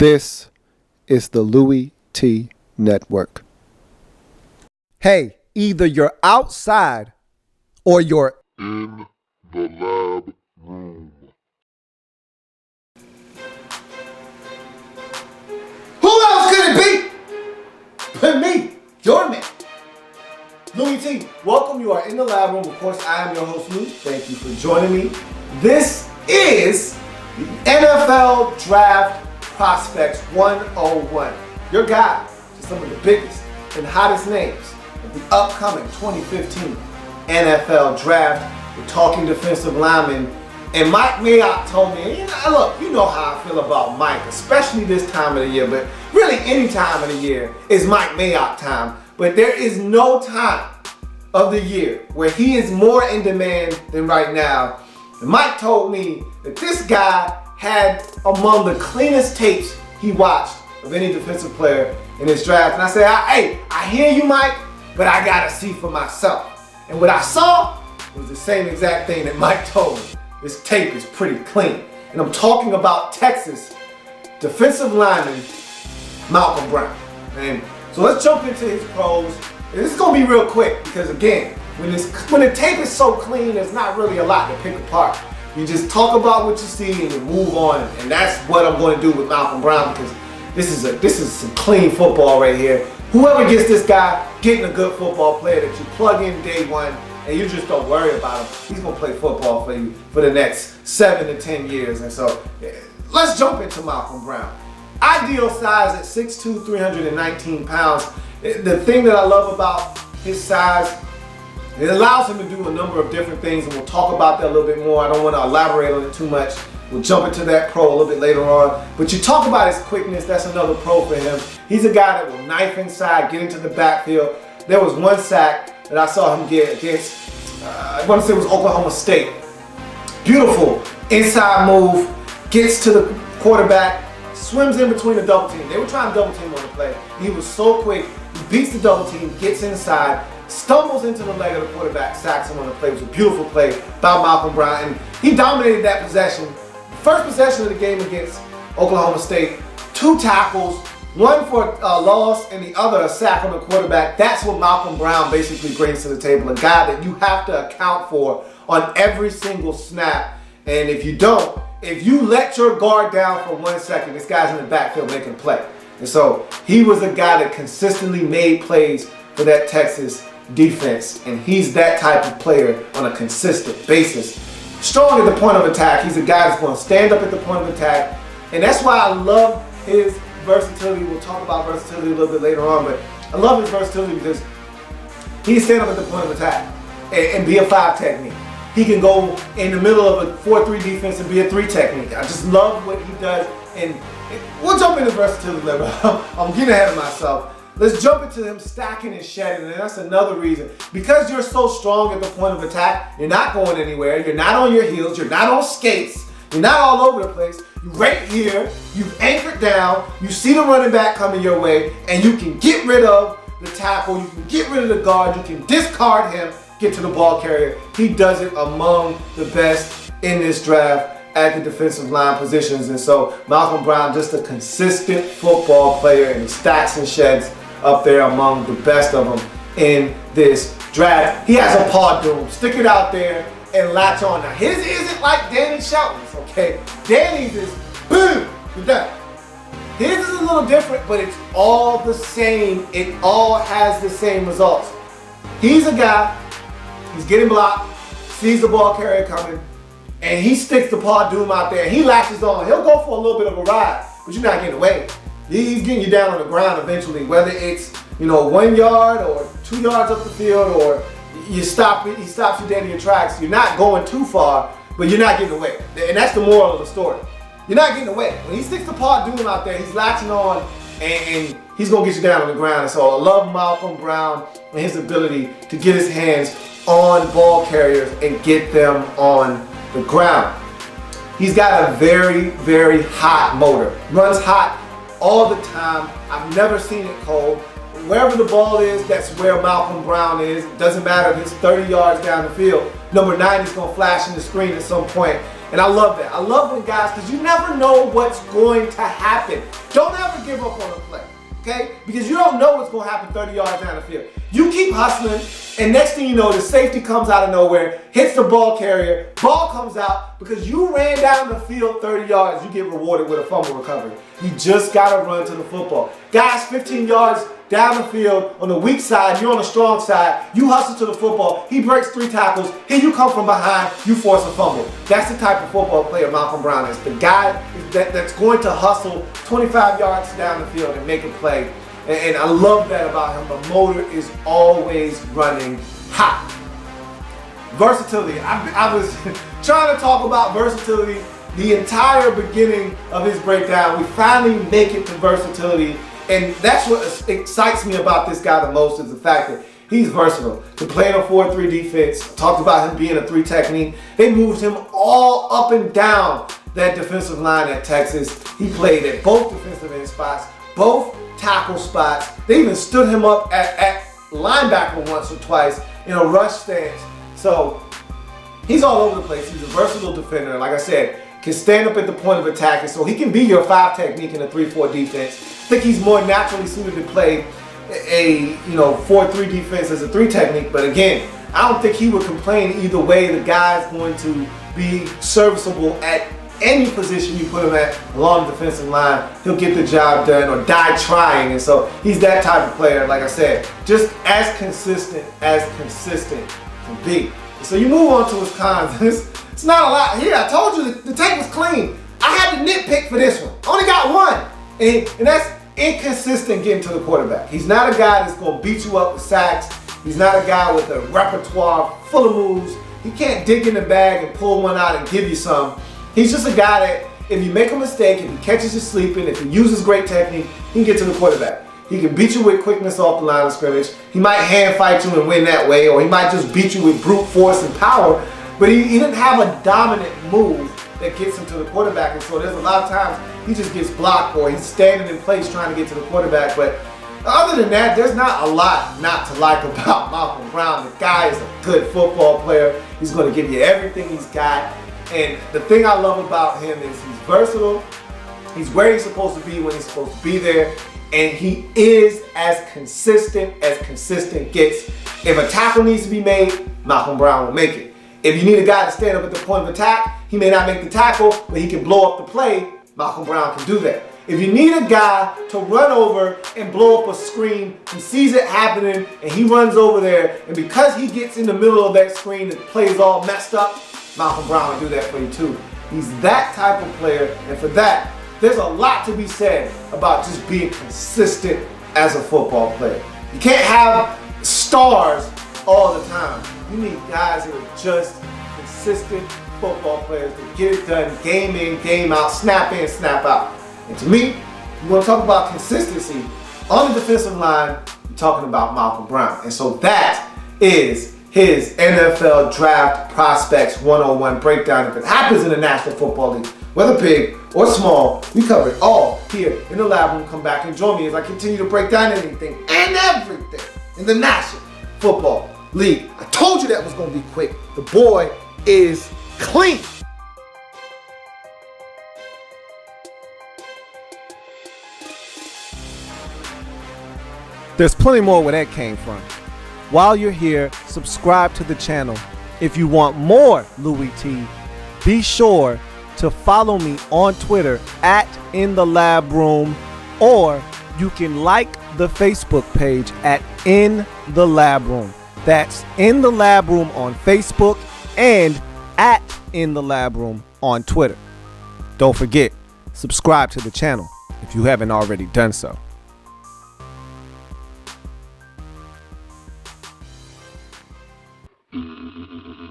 This is the Louie T Network. Hey, either you're outside or you're in the lab room. Who else could it be but me, your man, Louie T? Welcome. You are in the lab room. Of course, I am your host, Lou. Thank you for joining me. This is the NFL Draft Prospects 101. Your guide to some of the biggest and hottest names of the upcoming 2015 NFL Draft. We're talking defensive linemen. And Mike Mayock told me, look, you know how I feel about Mike, especially this time of the year, but really any time of the year is Mike Mayock time. But there is no time of the year where he is more in demand than right now. And Mike told me that this guy had among the cleanest tapes he watched of any defensive player in his draft. And I said, hey, I hear you, Mike, but I gotta see for myself. And what I saw was the same exact thing that Mike told me. This tape is pretty clean. And I'm talking about Texas defensive lineman Malcom Brown. And so let's jump into his pros. And this is gonna be real quick because again, when the tape is so clean, there's not really a lot to pick apart. You just talk about what you see and you move on, and that's what I'm going to do with Malcom Brown because this is some clean football right here. Whoever gets this guy, getting a good football player that you plug in day one and you just don't worry about him. He's going to play football for you for the next 7 to 10 years. And so let's jump into Malcom Brown. Ideal size at 6'2", 319 pounds. The thing that I love about his size, it allows him to do a number of different things, and we'll talk about that a little bit more. I don't want to elaborate on it too much. We'll jump into that pro a little bit later on. But you talk about his quickness, that's another pro for him. He's a guy that will knife inside, get into the backfield. There was one sack that I saw him get against, I want to say it was Oklahoma State. Beautiful inside move, gets to the quarterback, swims in between the double team. They were trying to double team on the play. He was so quick, he beats the double team, gets inside, stumbles into the leg of the quarterback, sacks him on the play. It was a beautiful play by Malcom Brown, and he dominated that possession. First possession of the game against Oklahoma State, 2 tackles, one for a loss and the other a sack on the quarterback. That's what Malcom Brown basically brings to the table, a guy that you have to account for on every single snap. And if you don't, if you let your guard down for 1 second, this guy's in the backfield making a play. And so he was a guy that consistently made plays for that Texas defense, and he's that type of player on a consistent basis. Strong at the point of attack. He's a guy that's going to stand up at the point of attack, and that's why I love his versatility. We'll talk about versatility a little bit later on, but I love his versatility because he can stand up at the point of attack and be a 5 technique. He can go in the middle of a 4-3 defense and be a 3 technique. I just love what he does, and we'll jump into versatility later. I'm getting ahead of myself. Let's jump into him stacking and shedding, and that's another reason. Because you're so strong at the point of attack, you're not going anywhere, you're not on your heels, you're not on skates, you're not all over the place. You're right here, you've anchored down, you see the running back coming your way, and you can get rid of the tackle, you can get rid of the guard, you can discard him, get to the ball carrier. He does it among the best in this draft at the defensive line positions. And so Malcom Brown, just a consistent football player, and he stacks and sheds up there among the best of them in this draft. He has a paw doom. Stick it out there and latch on. Now his isn't like Danny Shelton's, okay? Danny's is boom, you're done. His is a little different, but it's all the same. It all has the same results. He's a guy, he's getting blocked, sees the ball carrier coming, and he sticks the paw doom out there, and he latches on. He'll go for a little bit of a ride, but you're not getting away. He's getting you down on the ground eventually, whether it's 1 yard or 2 yards up the field, or he stops you dead in your tracks. You're not going too far, but you're not getting away. And that's the moral of the story. You're not getting away. When he sticks the paw doom out there, he's latching on, and he's going to get you down on the ground. And so I love Malcom Brown and his ability to get his hands on ball carriers and get them on the ground. He's got a very, very hot motor. Runs hot all the time. I've never seen it cold. Wherever the ball is, that's where Malcom Brown is. Doesn't matter if it's 30 yards down the field. Number 9 is going to flash in the screen at some point, And I love that. I love when guys, because you never know what's going to happen. Don't ever give up on a play, okay? Because you don't know what's going to happen 30 yards down the field. You keep hustling, and next thing you know, the safety comes out of nowhere, hits the ball carrier, ball comes out, because you ran down the field 30 yards, you get rewarded with a fumble recovery. You just got to run to the football. Guys, 15 yards down the field on the weak side, you're on the strong side, you hustle to the football, he breaks 3 tackles, here you come from behind, you force a fumble. That's the type of football player Malcom Brown is. The guy that's going to hustle 25 yards down the field and make a play. And I love that about him. The motor is always running hot. Versatility. I was trying to talk about versatility the entire beginning of his breakdown. We finally make it to versatility. And that's what excites me about this guy the most, is the fact that he's versatile. To play in a 4-3 defense, talked about him being a 3 technique. They moved him all up and down that defensive line at Texas. He played at both defensive end spots, both tackle spots. They even stood him up at linebacker once or twice in a rush stance. So he's all over the place. He's a versatile defender. Like I said, can stand up at the point of attack, and so he can be your 5 technique in a 3-4 defense. I think he's more naturally suited to play a 4-3 defense as a 3 technique. But again, I don't think he would complain either way. The guy's going to be serviceable at any position you put him at along the defensive line. He'll get the job done or die trying. And so he's that type of player, like I said, just as consistent can be. So you move on to his cons. It's not a lot here. I told you the tape was clean. I had to nitpick for this one. Only got one. And that's inconsistent getting to the quarterback. He's not a guy that's going to beat you up with sacks. He's not a guy with a repertoire full of moves. He can't dig in the bag and pull one out and give you some. He's just a guy that if you make a mistake, if he catches you sleeping, if he uses great technique, he can get to the quarterback. He can beat you with quickness off the line of scrimmage. He might hand fight you and win that way, or he might just beat you with brute force and power, but he didn't have a dominant move that gets him to the quarterback. And so there's a lot of times he just gets blocked or he's standing in place trying to get to the quarterback. But other than that, there's not a lot not to like about Malcom Brown. The guy is a good football player. He's going to give you everything he's got. And the thing I love about him is he's versatile. He's where he's supposed to be when he's supposed to be there. And he is as consistent gets. If a tackle needs to be made, Malcom Brown will make it. If you need a guy to stand up at the point of attack, he may not make the tackle, but he can blow up the play. Malcom Brown can do that. If you need a guy to run over and blow up a screen, he sees it happening and he runs over there, and because he gets in the middle of that screen, the play is all messed up, Malcom Brown will do that for you too. He's that type of player, and for that, there's a lot to be said about just being consistent as a football player. You can't have stars all the time. You need guys that are just consistent football players that get it done game in, game out, snap in, snap out. And to me, you want to talk about consistency on the defensive line, you're talking about Malcom Brown. And so that is his NFL Draft Prospects 101 breakdown. If it happens in the National Football League, whether big or small, we cover it all here in the lab room. Come back and join me as I continue to break down anything and everything in the National Football League. I told you that was going to be quick. The boy is clean. There's plenty more where that came from. While you're here, subscribe to the channel. If you want more Louie T, be sure to follow me on Twitter at In The Lab Room, or you can like the Facebook page at In The Lab Room. That's In The Lab Room on Facebook and at In The Lab Room on Twitter. Don't forget, subscribe to the channel if you haven't already done so. Mm-hmm.